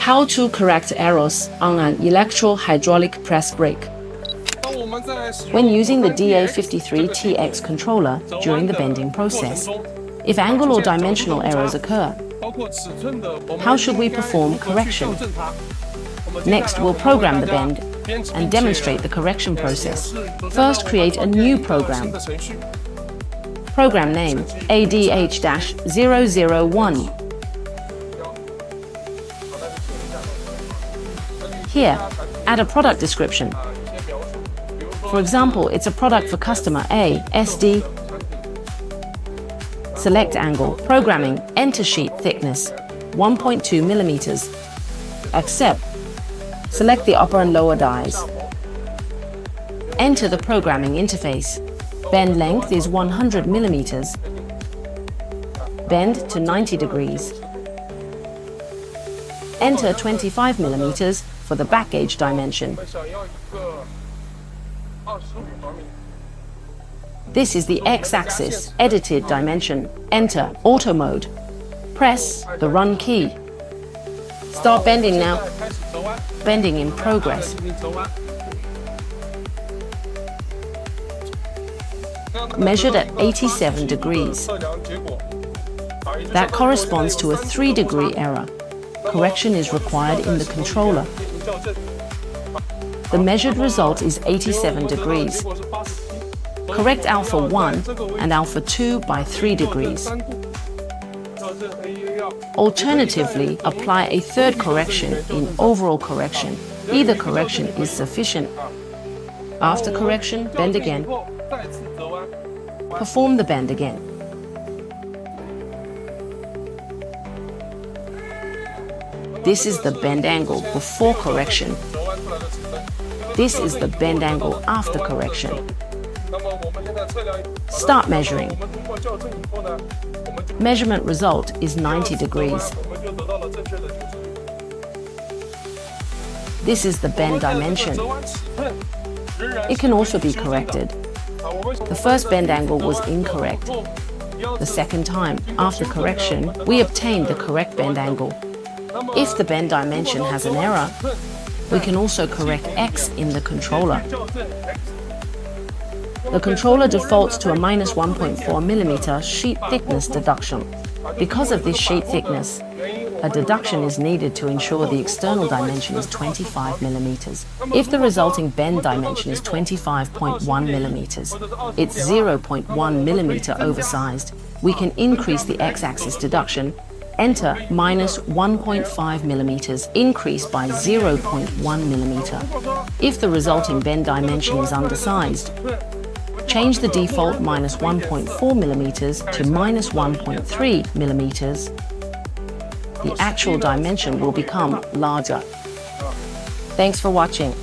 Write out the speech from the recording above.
How to correct errors on an electro-hydraulic press brake. When using the DA53TX controller during the bending process, if angle or dimensional errors occur, how should we perform correction? Next, we'll program the bend and demonstrate the correction process. First, create a new program. Program name ADH-001. Here, add a product description. For example, it's a product for customer A, SD. Select angle, programming, enter sheet thickness, 1.2 millimeters. Accept. Select the upper and lower dies. Enter the programming interface. Bend length is 100 millimeters. Bend to 90 degrees. Enter 25 millimeters for the back gauge dimension. This is the X-axis edited dimension. Enter auto mode. Press the run key. Start bending now. Bending in progress. Measured at 87 degrees. That corresponds to a 3-degree error. Correction is required in the controller. The measured result is 87 degrees. Correct alpha 1 and alpha 2 by 3 degrees. Alternatively, apply a third correction in overall correction. Either correction is sufficient. After correction, bend again. Perform the bend again. This is the bend angle before correction. This is the bend angle after correction. Start measuring. Measurement result is 90 degrees. This is the bend dimension. It can also be corrected. The first bend angle was incorrect. The second time, after correction, we obtained the correct bend angle. If the bend dimension has an error, we can also correct X in the controller. The controller defaults to a minus 1.4 millimeter sheet thickness deduction. Because of this sheet thickness, a deduction is needed to ensure the external dimension is 25 millimeters. If the resulting bend dimension is 25.1 millimeters, it's 0.1 millimeter oversized. We can increase the X-axis deduction. Enter minus 1.5 millimeters, increase by 0.1 millimeter. If the resulting bend dimension is undersized, change the default minus 1.4 millimeters to minus 1.3 millimeters. The actual dimension will become larger. Thanks for watching.